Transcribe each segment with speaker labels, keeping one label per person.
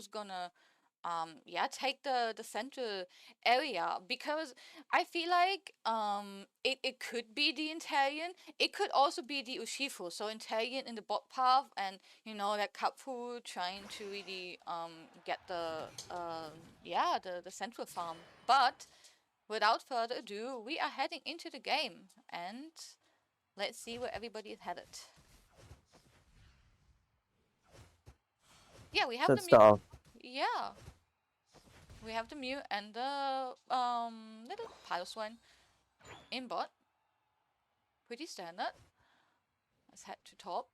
Speaker 1: who's gonna take the central area, because I feel like it could be the Italian, it could also be the Urshifu. So Italian in the bot path, and that Kapfu trying to really get the central farm. But without further ado, we are heading into the game, and let's see where everybody is headed. Yeah, we have
Speaker 2: So
Speaker 1: the
Speaker 2: let's start off.
Speaker 1: yeah. We have the Mew and the little Piles one in bot. Pretty standard. Let's head to top.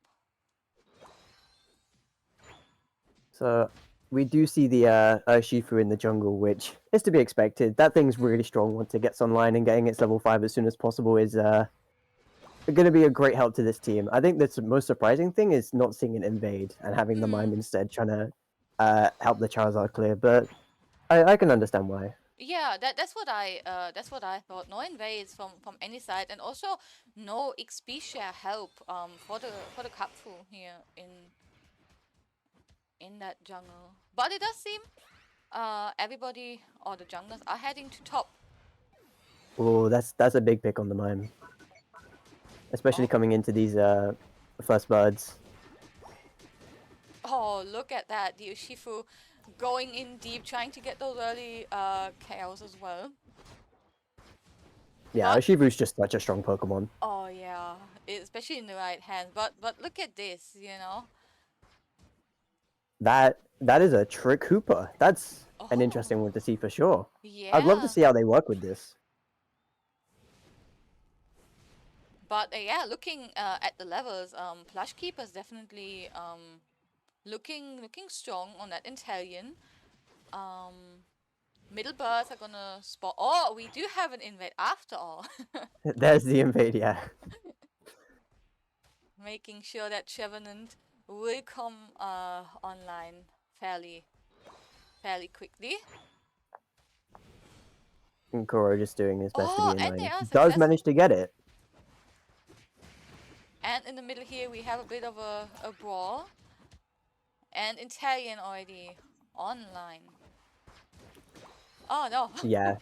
Speaker 2: So we do see the Urshifu in the jungle, which is to be expected. That thing's really strong once it gets online, and getting its level 5 as soon as possible is going to be a great help to this team. I think the most surprising thing is not seeing it invade and having the MeM instead trying to help the Charizard clear, but I can understand why.
Speaker 1: Yeah, that's what I thought. No invades from any side, and also no XP share help for the Kapfu here in that jungle. But it does seem everybody or the junglers are heading to top.
Speaker 2: Oh, that's a big pick on the MeM, especially
Speaker 1: Oh,
Speaker 2: coming into these first birds.
Speaker 1: oh, look at that, the Urshifu going in deep, trying to get those early KOs as well.
Speaker 2: Yeah,
Speaker 1: But
Speaker 2: Urshifu's just such a strong Pokemon.
Speaker 1: oh yeah, especially in the right hands. But look at this.
Speaker 2: That is a trick Hooper. That's an
Speaker 1: Oh
Speaker 2: interesting one to see for sure. I'd love to
Speaker 1: yeah.
Speaker 2: see how they work with this.
Speaker 1: But yeah, looking at the levels, Plush Keepers definitely looking strong on that Intellion. Middle birds are gonna spot. Oh, we do have an invade after all.
Speaker 2: There's the invade, yeah.
Speaker 1: Making sure that Trevenant will come online fairly quickly.
Speaker 2: And Koro just doing his best to
Speaker 1: Oh,
Speaker 2: be
Speaker 1: and they
Speaker 2: annoying.
Speaker 1: are
Speaker 2: Does
Speaker 1: successful.
Speaker 2: manage to get it.
Speaker 1: And in the middle here, we have a bit of a brawl. And Italian already online. Oh no.
Speaker 2: Yeah.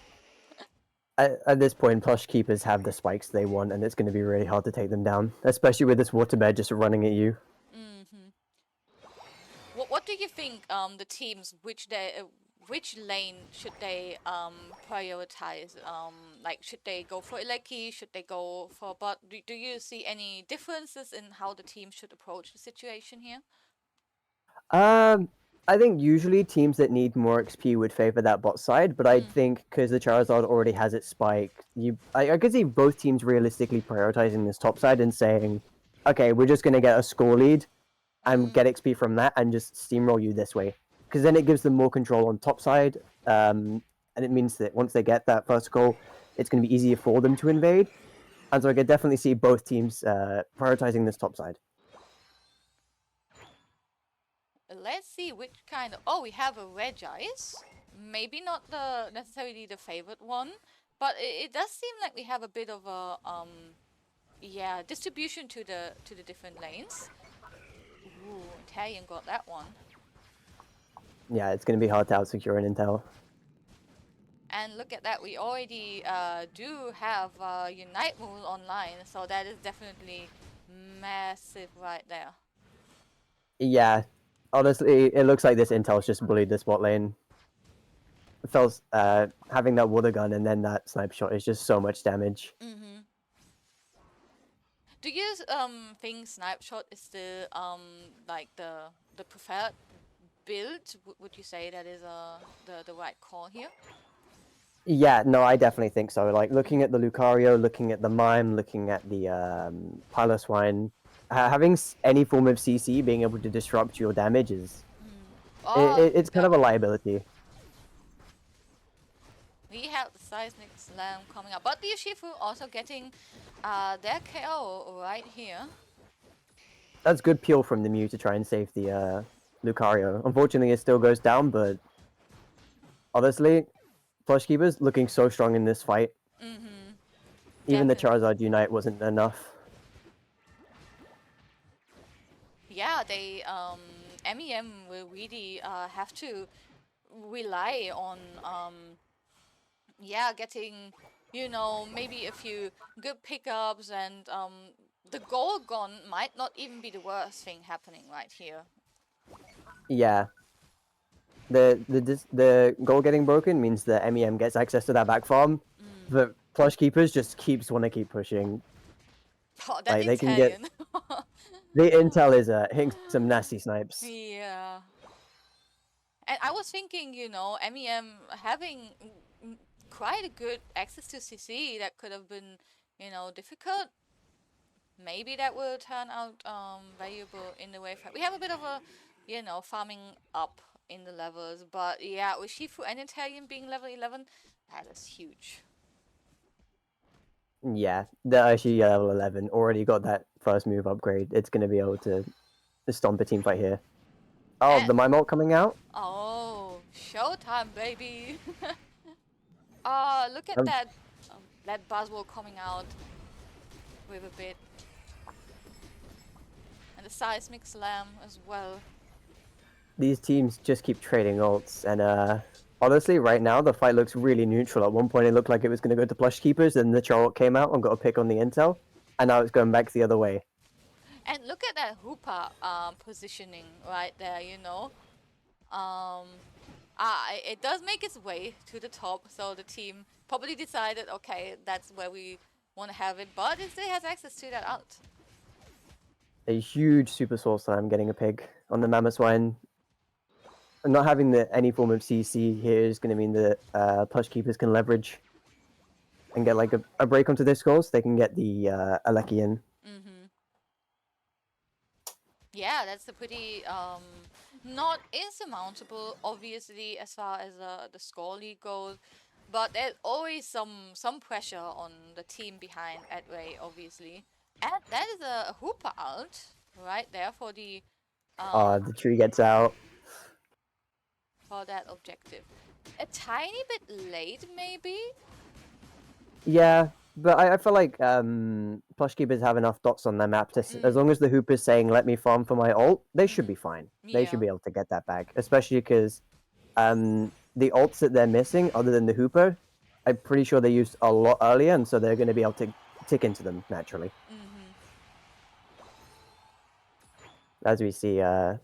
Speaker 2: At this point, Plush Keepers have the spikes they want, and it's going to be really hard to take them down, especially with this waterbed just running at you.
Speaker 1: Mm-hmm. What do you think the teams which lane should they prioritize? Like should they go for Eleki? Should they go for bot? Do you see any differences in how the team should approach the situation here?
Speaker 2: Um, I think usually teams that need more XP would favor that bot side, but I
Speaker 1: Mm.
Speaker 2: think because the Charizard already has its spike, I could see both teams realistically prioritizing this top side and saying, okay, we're just going to get a score lead and
Speaker 1: Mm.
Speaker 2: get XP from that and just steamroll you this way. Because then it gives them more control on top side, and it means that once they get that first goal, it's going to be easier for them to invade. And so I could definitely see both teams prioritizing this top side.
Speaker 1: Let's see which kind of. Oh, we have a Regice. Maybe not the necessarily the favorite one, but it does seem like we have a bit of a distribution to the different lanes. Ooh, Italian got that one.
Speaker 2: Yeah, it's going to be hard to outsecure an Intel.
Speaker 1: And look at that, we already do have Unite move online, so that is definitely massive right there.
Speaker 2: Yeah, honestly, it looks like this Intel's just bullied the spot lane. Fel's having that water gun and then that snipe shot is just so much damage.
Speaker 1: Mm-hmm. Do you think snipe shot is the like the preferred build? Would you say that is the right call here?
Speaker 2: Yeah, no, I definitely think so. Like looking at the Lucario, looking at the MeM, looking at the Piloswine, having any form of CC being able to disrupt your damage is
Speaker 1: Oh,
Speaker 2: it's kind of a liability.
Speaker 1: we have the seismic slam coming up, but the Urshifu also getting their KO right here.
Speaker 2: That's good peel from the Mew to try and save the Lucario. Unfortunately, it still goes down, but honestly, Plush Keepers looking so strong in this fight.
Speaker 1: Mm-hmm.
Speaker 2: Even the
Speaker 1: Definitely.
Speaker 2: Charizard Unite wasn't enough.
Speaker 1: Yeah, they MEM will really have to rely on getting, maybe a few good pickups, and the goal gone might not even be the worst thing happening right here.
Speaker 2: Yeah. The goal getting broken means that MEM gets access to that back farm, but Plush Keepers just want to keep pushing.
Speaker 1: Oh, that
Speaker 2: Like they can get
Speaker 1: Italian.
Speaker 2: the intel is hitting some nasty snipes.
Speaker 1: Yeah. And I was thinking, MEM having quite a good access to CC that could have been, difficult. Maybe that will turn out valuable in the way. We have a bit of a, farming up in the levels, but yeah, with Shifu and Italian being level 11, that is huge.
Speaker 2: Yeah, the Urshi level 11 already got that first move upgrade. It's going to be able to stomp a team fight here. Oh,
Speaker 1: And
Speaker 2: the MeM ult coming out.
Speaker 1: oh, showtime, baby! Oh, look at
Speaker 2: Um,
Speaker 1: that buzzword coming out with a bit, and the seismic slam as well.
Speaker 2: these teams just keep trading ults, and honestly, right now the fight looks really neutral. At one point, it looked like it was going to go to Plush Keepers, then the Char ult came out and got a pick on the intel, and now it's going back the other way.
Speaker 1: And look at that Hoopa positioning right there, it does make its way to the top, so the team probably decided, okay, that's where we want to have it, but it still has access to that ult.
Speaker 2: A huge super soul slam getting a pig on the Mammoth Swine. Not having any form of CC here is going to mean that Plush Keepers can leverage and get like a break onto their scores. They can get the Aleki in.
Speaker 1: Yeah, that's a pretty not insurmountable, obviously, as far as the score lead goes, but there's always some pressure on the team behind Edway, obviously, and that is a Hooper ult right there for the
Speaker 2: tree gets out.
Speaker 1: for that objective. A tiny bit late, maybe.
Speaker 2: Yeah, but I feel like Plush Keepers have enough dots on their map to, as long as the Hooper's saying, let me farm for my ult, they should be fine. They should
Speaker 1: Yeah.
Speaker 2: be able to get that back, especially because the ults that they're missing, other than the Hooper, I'm pretty sure they used a lot earlier, and so they're going to be able to tick into them naturally. As we see, the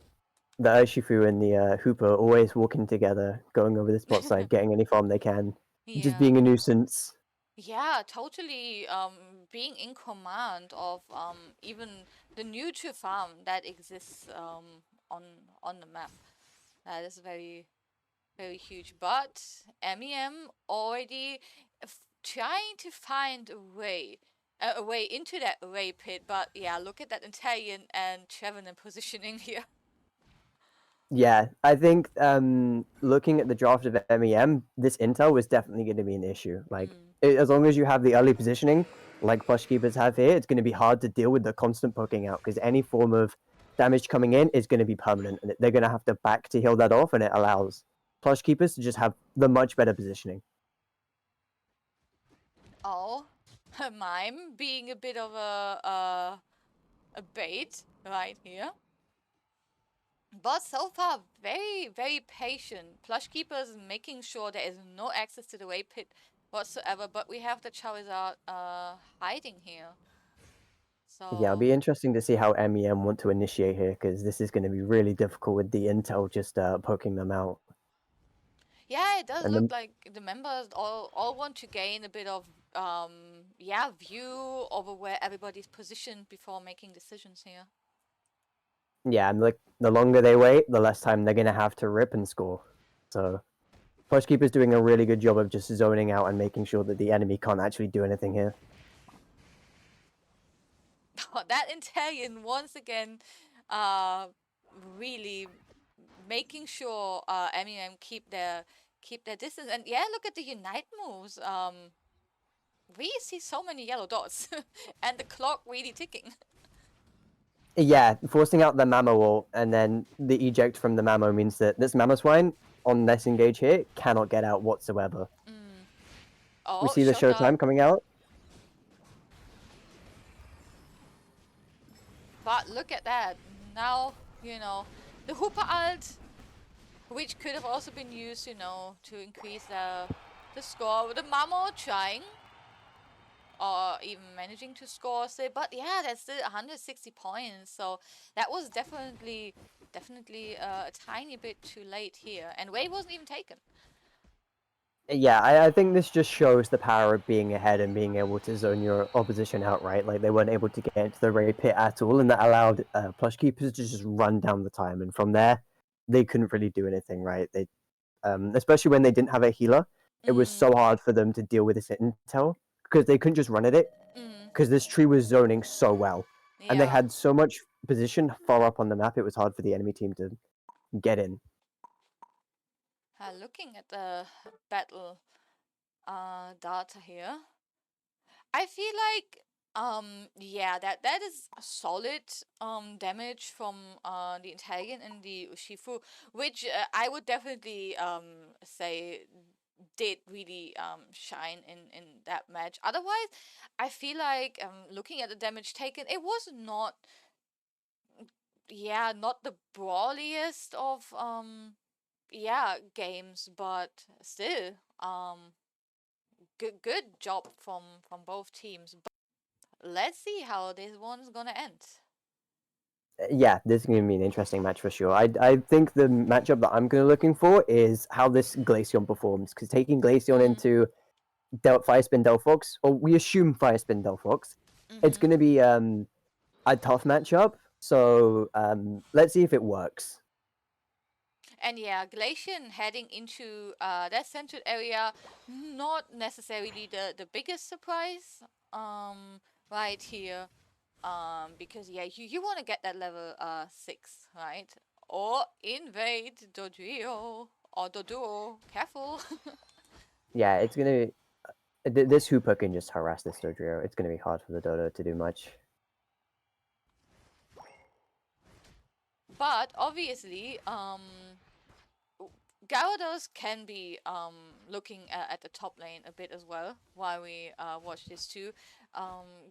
Speaker 2: Urshifu and the Hooper always walking together, going over this bot side, getting any farm they can, just
Speaker 1: Yeah.
Speaker 2: being a nuisance.
Speaker 1: Yeah, totally. Being in command of even the neutral farm that exists on the map. That is very, very huge. But MEM already trying to find a way into that array pit. But yeah, look at that Italian and Trevenant positioning here.
Speaker 2: Yeah, I think looking at the draft of MEM, this intel was definitely going to be an issue. Like, as long as you have the early positioning, like Plush Keepers have here, it's going to be hard to deal with the constant poking out because any form of damage coming in is going to be permanent, and they're going to have to back to heal that off, and it allows Plush Keepers to just have the much better positioning.
Speaker 1: Oh, MeM being a bit of a bait right here. But so far, very, very patient. Plush Keepers making sure there is no access to the way pit whatsoever, but we have the Charizard hiding here. So
Speaker 2: Yeah, it'll be interesting to see how MEM want to initiate here because this is going to be really difficult with the intel just poking them out.
Speaker 1: yeah, it does
Speaker 2: And
Speaker 1: look like the members all want to gain a bit of view over where everybody's positioned before making decisions here.
Speaker 2: yeah, and like the longer they wait, the less time they're gonna have to rip and score. So Plush Keeper's doing a really good job of just zoning out and making sure that the enemy can't actually do anything here.
Speaker 1: That Italian once again really making sure MEM keep their distance. And yeah, look at the unite moves. We see so many yellow dots and the clock really ticking.
Speaker 2: Yeah, forcing out the Mamo ult and then the eject from the Mamo means that this Mamo Swine on this engage here cannot get out whatsoever.
Speaker 1: Oh,
Speaker 2: We see the Showtime coming out.
Speaker 1: But look at that. Now, The Hooper ult, which could have also been used, you know, to increase the score. With the Mamo trying, or even managing to score, say, but yeah, that's still 160 points. So that was definitely a tiny bit too late here, and Wei wasn't even taken.
Speaker 2: Yeah, I think this just shows the power of being ahead and being able to zone your opposition outright. Like, they weren't able to get into the raid pit at all, and that allowed Plush Keepers to just run down the time. And from there, they couldn't really do anything, right? They, especially when they didn't have a healer, it was so hard for them to deal with this intel because they couldn't just run at it because this tree was zoning so well, and they
Speaker 1: Yeah.
Speaker 2: had so much position far up on the map. It was hard for the enemy team to get in.
Speaker 1: Looking at the battle data here, I feel like yeah, that is a solid damage from the Italian and the Ushifu, which I would definitely say did really shine in that match. Otherwise, I feel like looking at the damage taken, it was not, yeah, not the brawliest of yeah, games, but still good job from both teams. But let's see how this one's gonna end.
Speaker 2: Yeah, this is going to be an interesting match for sure. I think the matchup that I'm going to looking for is how this Glaceon performs, because taking Glaceon into Fire Spin Delphox, or we assume Fire Spin Delphox, it's going to be a tough matchup. So let's see if it works.
Speaker 1: And yeah, Glacian heading into that centered area, not necessarily the biggest surprise right here. Because yeah, you want to get that level 6, right? Or invade Dodrio or Doduo. Careful.
Speaker 2: Yeah, it's going to... This Hooper can just harass this Dodrio. It's going to be hard for the Dodo to do much.
Speaker 1: But obviously, Gyarados can be looking at the top lane a bit as well while we watch this too.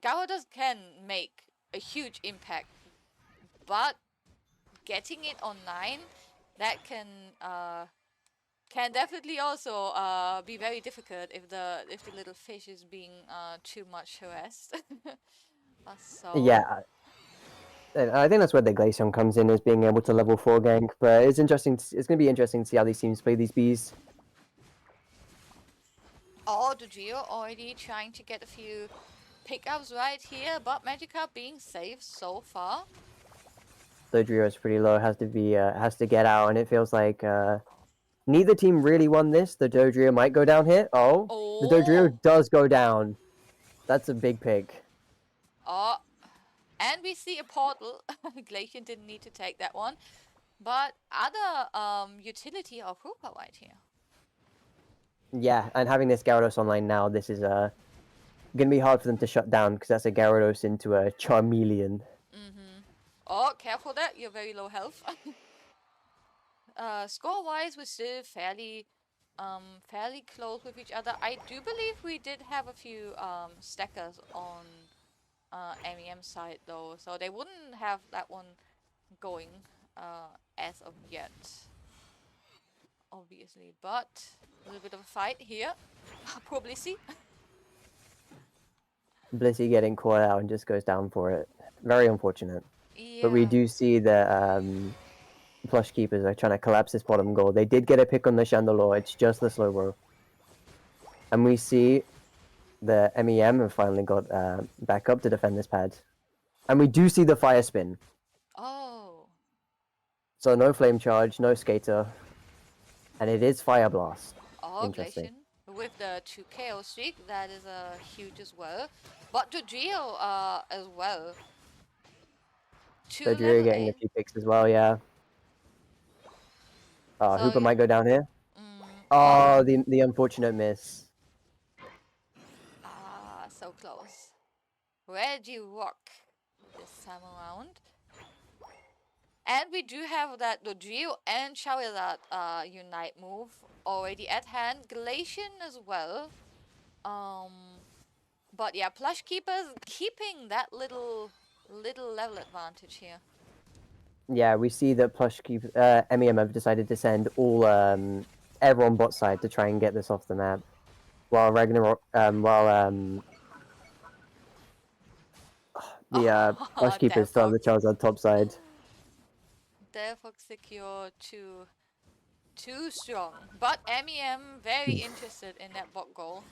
Speaker 1: Gyarados can make a huge impact, but getting it on 9, that can definitely also be very difficult if the little fish is being too much harassed. So
Speaker 2: Yeah, I think that's where the Glaceon comes in, is being able to level 4 gank. But it's interesting. It's going to be interesting to see how these teams play these bees.
Speaker 1: oh, Dugio already trying to get a few pickups right here, but Magikarp being safe so far.
Speaker 2: Dodrio is pretty low. Has to get out, and it feels like neither team really won this. The Dodrio might go down here. Oh, the
Speaker 1: Oh,
Speaker 2: Dodrio does go down. That's a big pick.
Speaker 1: oh, and we see a portal. Glacian didn't need to take that one, but other utility of Hoopa right here.
Speaker 2: Yeah, and having this Gyarados online now, this is gonna be hard for them to shut down because that's a Gyarados into a Charmeleon.
Speaker 1: Oh, careful there, you're very low health. Score-wise, we're still fairly close with each other. I do believe we did have a few stackers on MEM side though, so they wouldn't have that one going as of yet, obviously. But a little bit of a fight here. Probably see.
Speaker 2: Blissey getting caught out and just goes down for it. Very unfortunate. But we
Speaker 1: Yeah.
Speaker 2: do see that Plush Keepers are trying to collapse this bottom goal. They did get a pick on the Chandelure. It's just the slow roll. And we see the MEM have finally got back up to defend this pad. And we do see the fire spin.
Speaker 1: Oh.
Speaker 2: So no flame charge, no skater. And it is fire blast.
Speaker 1: Oh,
Speaker 2: Interesting.
Speaker 1: Glacian with the 2 KO streak, that is huge as well. But Dodrio as well.
Speaker 2: So
Speaker 1: 2
Speaker 2: Drew
Speaker 1: level
Speaker 2: getting a
Speaker 1: 8.
Speaker 2: few picks as well, yeah. Oh,
Speaker 1: So
Speaker 2: Hooper
Speaker 1: yeah.
Speaker 2: might go down here.
Speaker 1: Oh.
Speaker 2: Oh, the unfortunate miss.
Speaker 1: Ah, so close. Regirock this time around. And we do have that Dodrio and Charizard unite move already at hand. Glacian as well. But yeah, Plush Keepers keeping that little level advantage here.
Speaker 2: Yeah, we see that MEM have decided to send all everyone bot side to try and get this off the map, while Ragnarok, the Plush
Speaker 1: Oh,
Speaker 2: Keepers still have the
Speaker 1: Delphox.
Speaker 2: Charizard top side.
Speaker 1: Delphox secure too strong. But MEM very interested in that bot goal.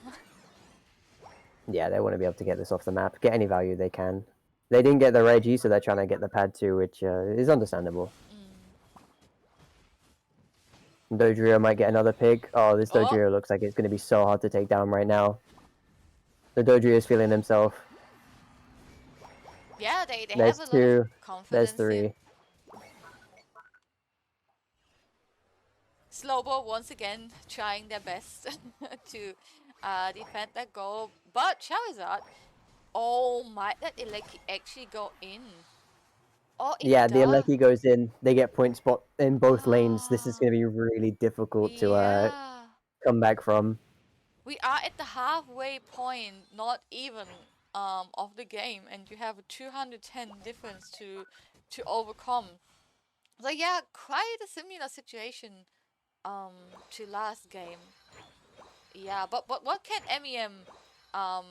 Speaker 2: Yeah, they want to be able to get this off the map, get any value they can. They didn't get the Reggie, so they're trying to get the pad 2, which is understandable. Dodrio might get another pick. Oh, this
Speaker 1: Oh,
Speaker 2: Dodrio looks like it's going to be so hard to take down right now. The Dodrio is feeling himself.
Speaker 1: yeah, they have
Speaker 2: There's
Speaker 1: a lot of
Speaker 2: 2, there's
Speaker 1: confidence here.
Speaker 2: 3.
Speaker 1: Slowbo once again trying their best to defend that goal. But Charizard, oh my, that Eleki actually go in. Oh, it
Speaker 2: Yeah, the
Speaker 1: does.
Speaker 2: Aleki goes in. They get point spot in both lanes. This is
Speaker 1: Ah,
Speaker 2: going to be really difficult to
Speaker 1: yeah.
Speaker 2: come back from.
Speaker 1: We are at the halfway point, not even of the game, and you have a 210 difference to overcome. So yeah, quite a similar situation to last game. Yeah, but what can MEM um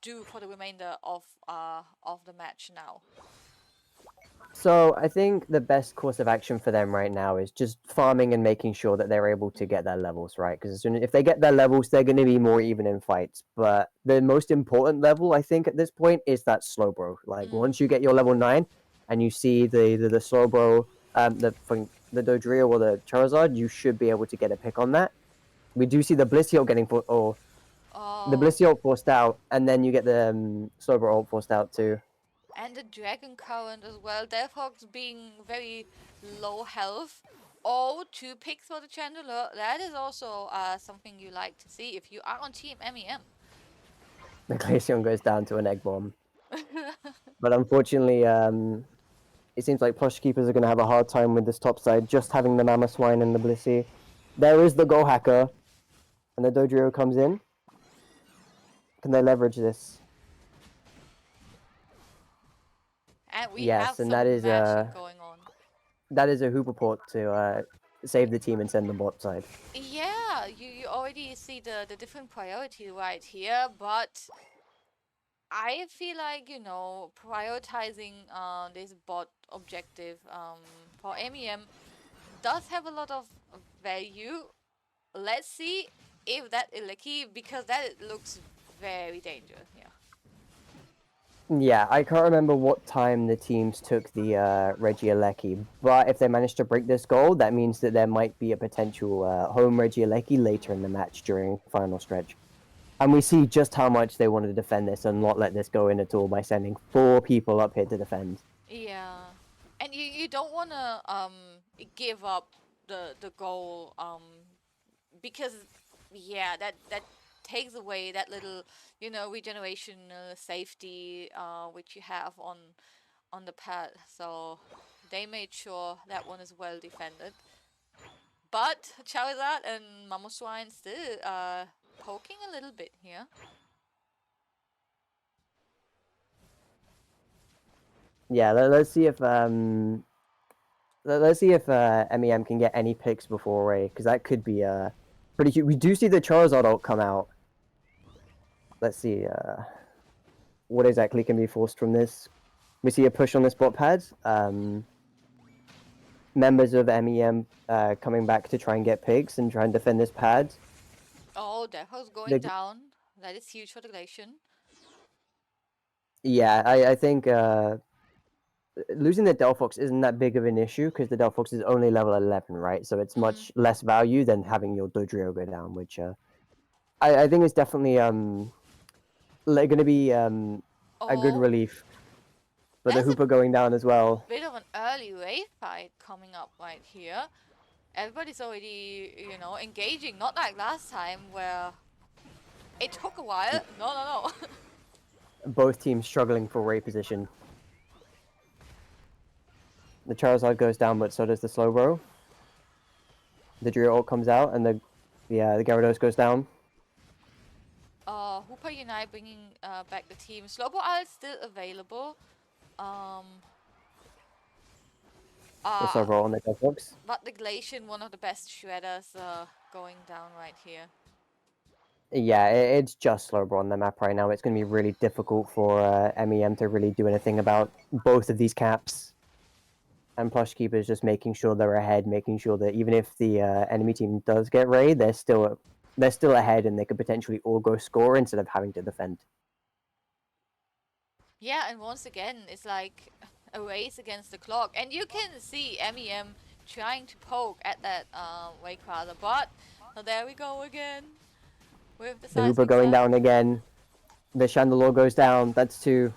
Speaker 1: do for the remainder of the match now?
Speaker 2: So I think the best course of action for them right now is just farming and making sure that they're able to get their levels right. Because if they get their levels, they're going to be more even in fights. But the most important level, I think, at this point is that slow bro. Like once you get your level 9, and you see the slow bro, the Dodrio or the Charizard, you should be able to get a pick on that. We do see the Blissey getting the
Speaker 1: Oh,
Speaker 2: Blissey forced out, and then you get the slow bro ult forced out too.
Speaker 1: and the Dragon Current as well. Delphox being very low health. Oh, 2 picks for the Chandler. That is also something you like to see if you are on Team MEM.
Speaker 2: The Glaceon goes down to an egg bomb. But unfortunately, it seems like Plush Keepers are going to have a hard time with this top side, just having the Mama Swine and the Blissey. There is the Go Hacker, and the Dodrio comes in. Can they leverage this?
Speaker 1: And we have
Speaker 2: Yes, and
Speaker 1: some matching going on.
Speaker 2: that is a Hooper port to save the team and send the bot side.
Speaker 1: Yeah, you already see the different priority right here, but I feel like, prioritizing this bot objective for MEM does have a lot of value. Let's see if that Iliki, because that looks very dangerous. Yeah.
Speaker 2: Yeah, I can't remember what time the teams took the Regieleki, but if they manage to break this goal, that means that there might be a potential home Regieleki later in the match during final stretch. And we see just how much they want to defend this and not let this go in at all by sending 4 people up here to defend.
Speaker 1: Yeah. And you don't want to give up the goal because yeah, that takes away that little, regeneration safety which you have on the pad. So they made sure that one is well defended. But Charizard and Mamoswine still poking a little bit here.
Speaker 2: Yeah, let's see if MEM can get any picks before Ray, because that could be pretty huge. We do see the Charizard ult come out. Let's see what exactly can be forced from this. We see a push on this bot pad. Members of MEM coming back to try and get picks and try and defend this pad.
Speaker 1: Oh, Defo's going down. That is huge for the Glacian.
Speaker 2: Yeah, I think losing the Delphox isn't that big of an issue because the Delphox is only level 11, right? So it's much less value than having your Dodrio go down, which I think is definitely going to be a good relief. But the Hooper going down as well.
Speaker 1: Bit of an early wave fight coming up right here. Everybody's already, engaging. Not like last time where it took a while. No.
Speaker 2: Both teams struggling for Ray position. The Charizard goes down, but so does the Slowbro. The Drio ult comes out, and the Gyarados goes down.
Speaker 1: Hooper Unite bringing back the team. Slowbro is still available.
Speaker 2: the
Speaker 1: Uh,
Speaker 2: Slowbro on the Delphox.
Speaker 1: but the Glacian, one of the best shredders, going down right here.
Speaker 2: Yeah, it's just Slowbro on the map right now. It's going to be really difficult for MEM to really do anything about both of these caps. And Plush Keepers just making sure they're ahead, making sure that even if the enemy team does get raid, they're still ahead and they could potentially all go score instead of having to defend.
Speaker 1: Yeah, and once again, it's like a race against the clock. And you can see MEM trying to poke at that Waycrawler, but there we go again with the
Speaker 2: The Hooper
Speaker 1: seismic
Speaker 2: going
Speaker 1: zap.
Speaker 2: down again. The Chandelure goes down. That's 2.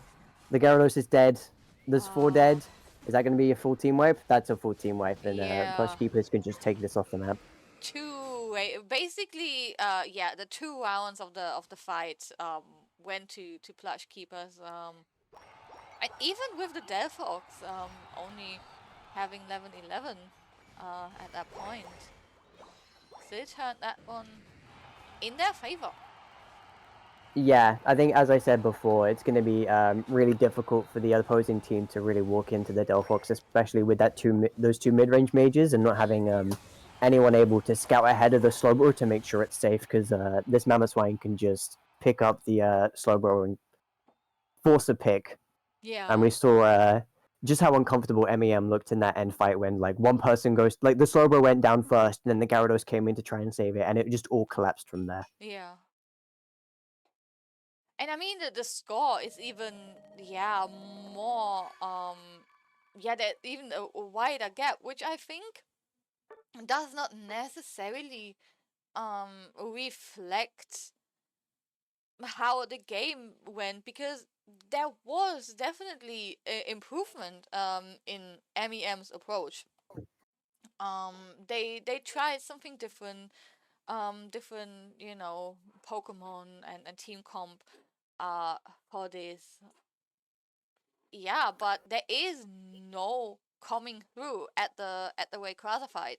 Speaker 2: The Gyarados is dead. There's 4 dead. Is that going to be a full team wipe? That's a full team wipe, and Plush
Speaker 1: Yeah,
Speaker 2: Keepers can just take this off the map.
Speaker 1: basically, yeah, the 2 rounds of the fight went to Plush Keepers. And even with the Delphox only having level 11 at that point, still turned that one in their favor.
Speaker 2: Yeah, I think as I said before, it's going to be really difficult for the opposing team to really walk into the Delphox, especially with those 2 mid-range mages and not having anyone able to scout ahead of the Slowbro to make sure it's safe, because this Mamoswine can just pick up the Slowbro and force a pick. And
Speaker 1: Yeah.
Speaker 2: we saw just how uncomfortable MEM looked in that end fight when like one person goes, like the Slowbro went down first, and then the Gyarados came in to try and save it, and it just all collapsed from there.
Speaker 1: Yeah. And I mean the score is even, yeah, more yeah, that even a wider gap, which I think does not necessarily reflect how the game went, because there was definitely improvement in MEM's approach. They tried something different, different, Pokemon and team comp for this. Yeah, but there is no coming through at the way classified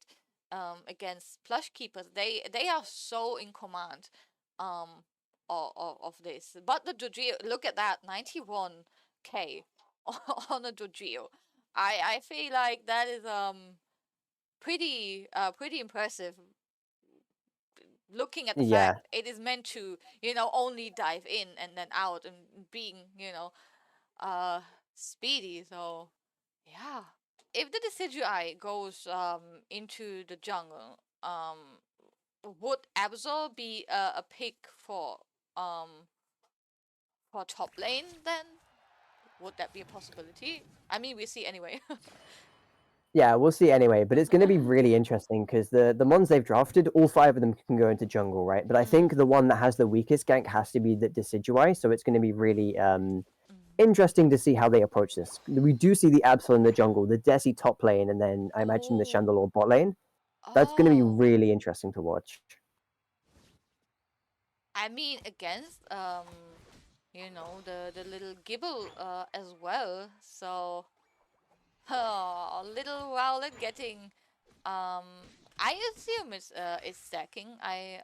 Speaker 1: against Plush Keepers. They are so in command um of this. But the Dodrio, look at that, 91k on a Dodrio. I feel like that is pretty impressive, looking at the
Speaker 2: Yeah,
Speaker 1: fact it is meant to, only dive in and then out and being, uh speedy. So yeah, if the Decidueye goes into the jungle, would Absol be a pick um for top lane then? Would that be a possibility? I mean, we see anyway.
Speaker 2: yeah, we'll see anyway. But it's going to be really interesting because the Mons they've drafted, all 5 of them can go into jungle, right? But I think the one that has the weakest gank has to be the Decidueye, so it's going to be really interesting to see how they approach this. We do see the Absol in the jungle, the Desi top lane, and then I imagine the
Speaker 1: Oh,
Speaker 2: Chandelure bot lane. That's going to be
Speaker 1: oh.
Speaker 2: really interesting to watch.
Speaker 1: I mean, against the little Gibble as well. So, little Rowlet getting um I assume it's stacking. I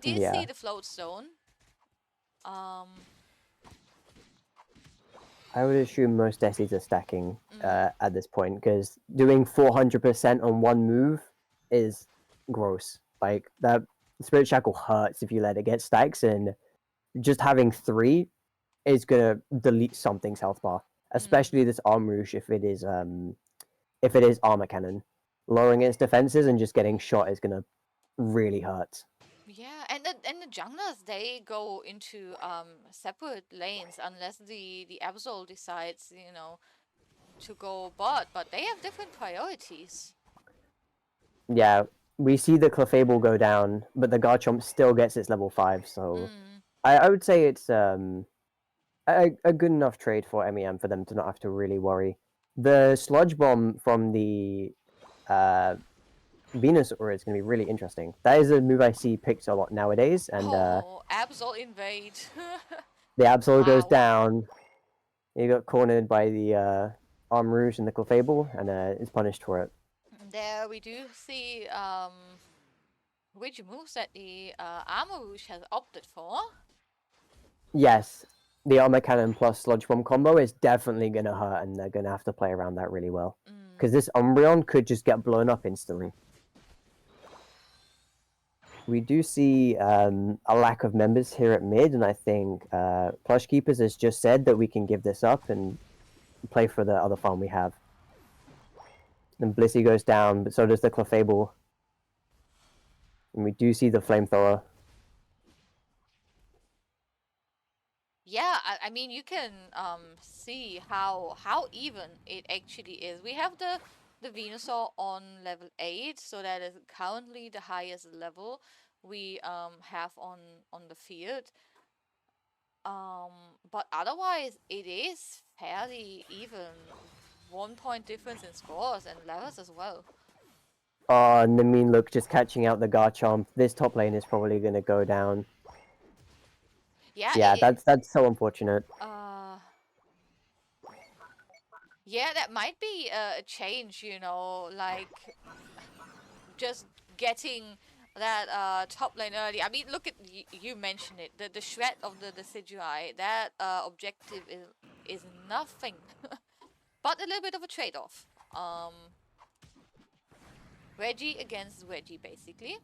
Speaker 1: did
Speaker 2: Yeah.
Speaker 1: see the float zone. Um
Speaker 2: I would assume most Desis are stacking
Speaker 1: mm,
Speaker 2: at this point because doing 400% on one move is gross. Like that Spirit Shackle hurts if you let it get stacks, and just having 3 is gonna delete something's health bar,
Speaker 1: mm.
Speaker 2: especially this Arm Rouge if it is armor cannon. Lowering its defenses and just getting shot is gonna really hurt.
Speaker 1: Yeah, and the junglers, they go into separate lanes unless the Absol decides, to go bot, but they have different priorities.
Speaker 2: Yeah, we see the Clefable go down, but the Garchomp still gets its level 5, so
Speaker 1: Mm.
Speaker 2: I would say it's a good enough trade for MEM for them to not have to really worry. The Sludge Bomb from the uh, Venusaur is going to be really interesting. That is a move I see picked a lot nowadays, and
Speaker 1: Oh, Absol invade.
Speaker 2: the Absol goes
Speaker 1: Wow.
Speaker 2: down. He got cornered by the Arm Rouge and the Clefable, and is punished for it.
Speaker 1: There we do see which moves that the Armor Rouge has opted for.
Speaker 2: Yes, the armor cannon plus sludge bomb combo is definitely going to hurt, and they're going to have to play around that really well. Because this Umbreon could just get blown up instantly. We do see a lack of members here at mid, and I think Plush Keepers has just said that we can give this up and play for the other farm we have. And Blissey goes down, but so does the Clefable. And we do see the Flamethrower.
Speaker 1: Yeah, I mean you can see how even it actually is. We have the Venusaur on level 8, so that is currently the highest level we have on the field. But otherwise it is fairly even. 1 point difference in scores and levels as well.
Speaker 2: Oh, and the mean look just catching out the Garchomp. This top lane is probably going to go down.
Speaker 1: Yeah,
Speaker 2: that's so unfortunate.
Speaker 1: Yeah, that might be a change, you know, like just getting that top lane early. I mean, look at you mentioned it, the shred of the Decidueye. That objective is nothing, but a little bit of a trade-off. Reggie against Reggie, basically.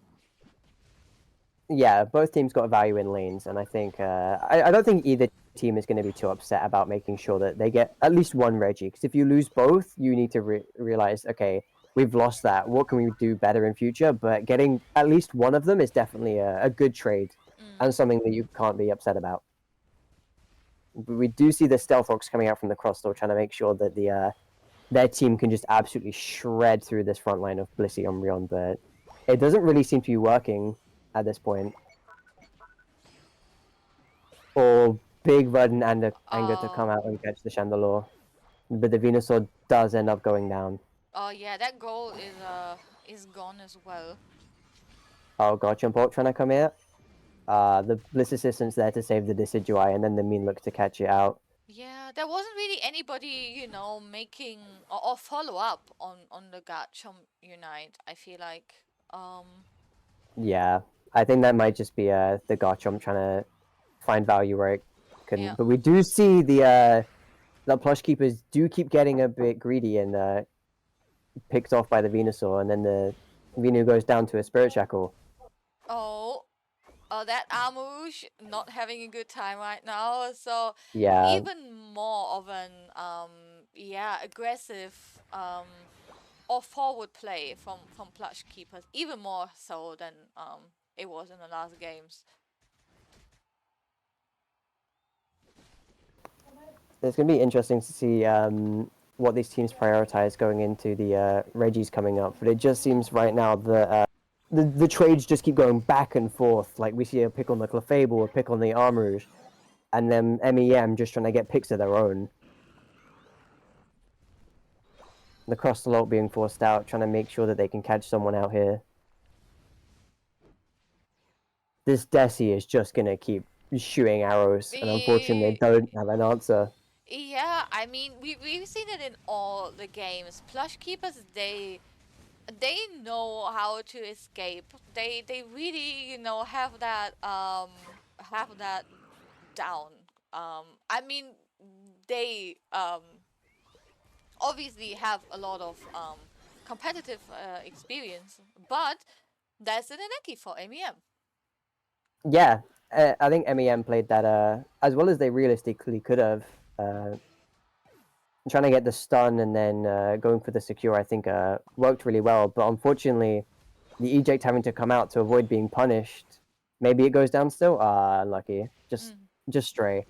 Speaker 2: Yeah, both teams got value in lanes, and I think I don't think either team is going to be too upset about making sure that they get at least one Reggie. Because if you lose both, you need to realize, okay, we've lost that. What can we do better in future? But getting at least one of them is definitely a good trade, and something that you can't be upset about. But we do see the Stealth Rocks coming out from the cross door, trying to make sure that their team can just absolutely shred through this front line of Blissey Umbreon, but it doesn't really seem to be working at this point. Or big Verdant and Anger to come out and catch the Chandelure. But the Venusaur does end up going down.
Speaker 1: Oh yeah, that goal is gone as well.
Speaker 2: Oh god, Jumport trying to come here. The Bliss Assistant's there to save the Decidueye, and then the mean look to catch it out.
Speaker 1: Yeah, there wasn't really anybody, you know, making or follow up on the Garchomp Unite, I feel like.
Speaker 2: Yeah, I think that might just be the Garchomp trying to find value where it couldn't.
Speaker 1: Yeah.
Speaker 2: But we do see the Plush Keepers do keep getting a bit greedy and picked off by the Venusaur, and then the Venu goes down to a Spirit Shackle.
Speaker 1: Oh, that Amouche not having a good time right now. So
Speaker 2: Yeah,
Speaker 1: even more of an aggressive or forward play from Plush Keepers, even more so than it was in the last games.
Speaker 2: it's going to be interesting to see what these teams prioritize going into the Reggies coming up. But it just seems right now that the trades just keep going back and forth. Like we see a pick on the Clefable, a pick on the Armouge, and then MEM just trying to get picks of their own. The Crustalot being forced out, trying to make sure that they can catch someone out here. This Desi is just going to keep shooting arrows, and unfortunately they don't have an answer.
Speaker 1: Yeah, I mean we've seen it in all the games. Plush Keepers, they know how to escape. They really, you know, have that down. I mean they obviously have a lot of competitive experience, but that's an Aneki for MEM.
Speaker 2: Yeah, I think MEM played that as well as they realistically could have. Trying to get the stun and then going for the secure, I think, worked really well. But unfortunately, the eject having to come out to avoid being punished. Maybe it goes down still. Unlucky. Just stray.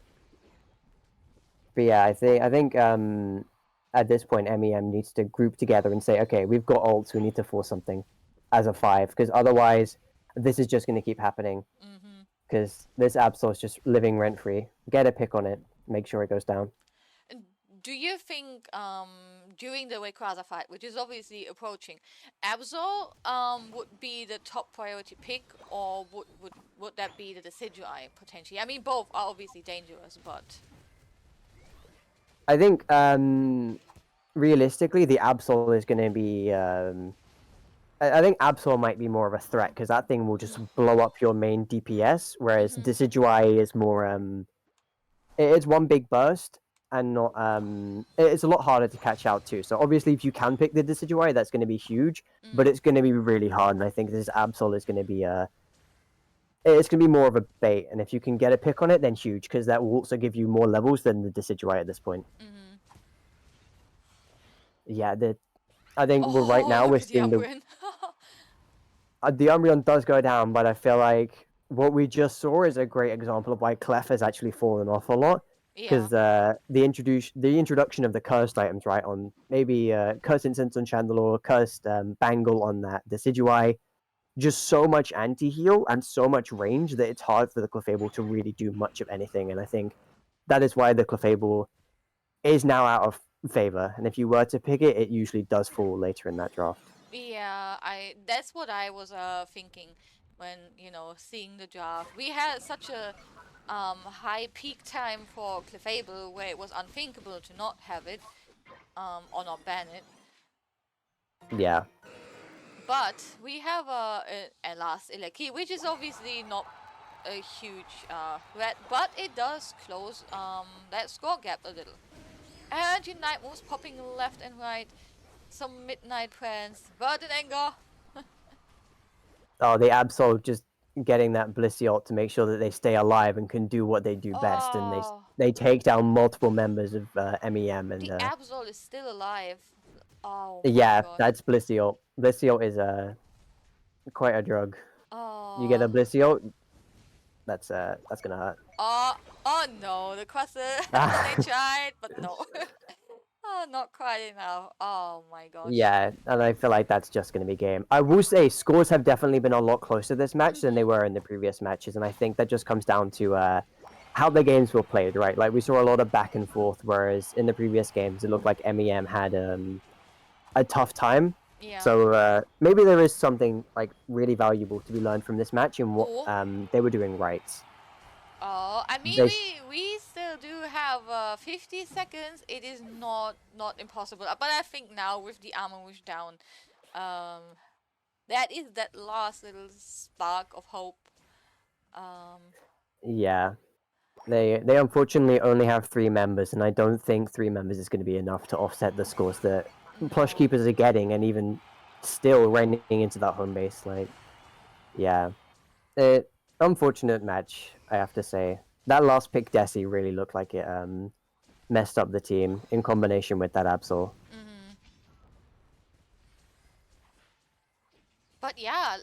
Speaker 2: But yeah, I think at this point MEM needs to group together and say, okay, we've got ults, we need to force something as a 5, because otherwise this is just going to keep happening. Because this Absol is just living rent free. Get a pick on it, make sure it goes down.
Speaker 1: Do you think during the Rayquaza fight, which is obviously approaching, Absol would be the top priority pick, or would that be the Decidueye potentially? I mean, both are obviously dangerous, but
Speaker 2: I think realistically, the Absol is going to be. I think Absol might be more of a threat because that thing will just blow up your main DPS, whereas Decidueye is more it's one big burst and not it's a lot harder to catch out too. So obviously if you can pick the Decidueye, that's going to be huge, but it's going to be really hard, and I think this Absol is going to be it's going to be more of a bait, and if you can get a pick on it, then huge, because that will also give you more levels than the Decidueye at this point. Yeah, I think right
Speaker 1: Oh,
Speaker 2: now
Speaker 1: look
Speaker 2: we're
Speaker 1: at the
Speaker 2: seeing
Speaker 1: Umbreon.
Speaker 2: the Umbreon does go down, but I feel like what we just saw is a great example of why Clef has actually fallen off a lot.
Speaker 1: Yeah.
Speaker 2: Because the introduction of the cursed items, right, on maybe cursed incense on Chandelure, cursed bangle on that Decidueye, just so much anti-heal and so much range that it's hard for the Clefable to really do much of anything. And I think that is why the Clefable is now out of favor. And if you were to pick it, it usually does fall later in that draft.
Speaker 1: Yeah, that's what I was thinking when, seeing the draft. We had such a high peak time for Clefable where it was unthinkable to not have it or not ban it.
Speaker 2: Yeah.
Speaker 1: But we have a last Eleki, which is obviously not a huge threat, but it does close that score gap a little. And Unite moves popping left and right. Some midnight plans. Burden Anger.
Speaker 2: Oh, the Absol just getting that Blissey ult to make sure that they stay alive and can do what they do best, and
Speaker 1: Oh,
Speaker 2: they take down multiple members of MEM, and
Speaker 1: the Absol is still alive. Oh my
Speaker 2: yeah,
Speaker 1: gosh.
Speaker 2: that's Blissey ult. Blissey ult is quite a drug. You get a
Speaker 1: Oh.
Speaker 2: Blissey ult, that's gonna hurt.
Speaker 1: Oh no, the crosser. They tried, but no. Oh, not quite enough. Oh my gosh.
Speaker 2: Yeah, and I feel like that's just going to be game. I will say scores have definitely been a lot closer this match than they were in the previous matches, and I think that just comes down to how the games were played, right? Like we saw a lot of back and forth, whereas in the previous games it looked like MEM had a tough time.
Speaker 1: Yeah.
Speaker 2: So maybe there is something like really valuable to be learned from this match in what
Speaker 1: Oh.
Speaker 2: they were doing right.
Speaker 1: Oh, I mean,
Speaker 2: They
Speaker 1: we still do have 50 seconds. It is not impossible. But I think now with the armor wish down, um, that is that last little spark of hope.
Speaker 2: Yeah. They unfortunately only have 3 members, and I don't think 3 members is going to be enough to offset the scores that Plush
Speaker 1: No.
Speaker 2: Keepers are getting, and even still running into that home base. Like, yeah, unfortunate match, I have to say. That last pick, Desi, really looked like it messed up the team in combination with that Absol.
Speaker 1: But yeah,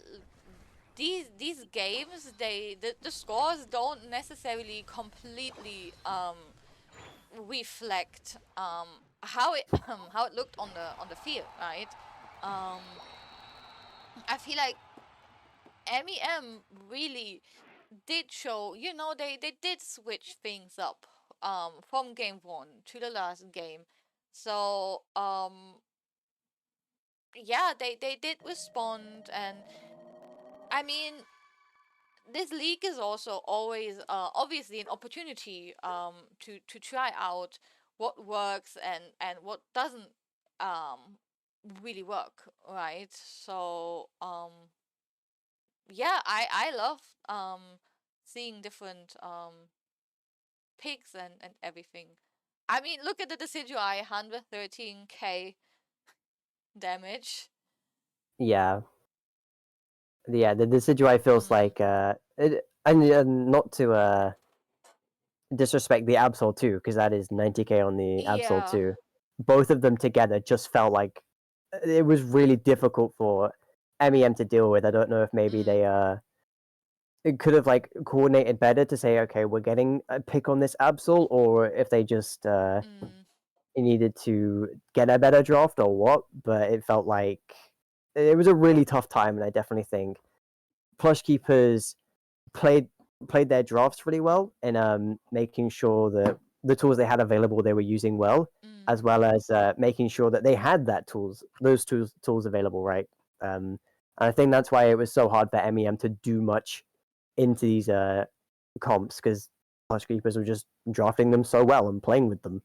Speaker 1: these games, the scores don't necessarily completely reflect how it how it looked on the field, right? I feel like MEM really did show, they did switch things up from game 1 to the last game. So yeah, they did respond, and I mean, this league is also always obviously an opportunity to try out what works and what doesn't um really work, right? So yeah, I love seeing different picks and everything. I mean, look at the Decidueye, 113k damage.
Speaker 2: Yeah, the Decidueye feels like and not to disrespect the Absol too, because that is 90k on the Absol
Speaker 1: Yeah.
Speaker 2: too. Both of them together just felt like it was really difficult for MEM to deal with. I don't know if maybe they it could have like coordinated better to say, okay, we're getting a pick on this Absol, or if they just needed to get a better draft or what. But it felt like it was a really tough time, and I definitely think Plush Keepers played their drafts really well and making sure that the tools they had available they were using well, as well as making sure that they had those tools available, right? And I think that's why it was so hard for MEM to do much into these comps, because Plush Keepers were just drafting them so well and playing with them.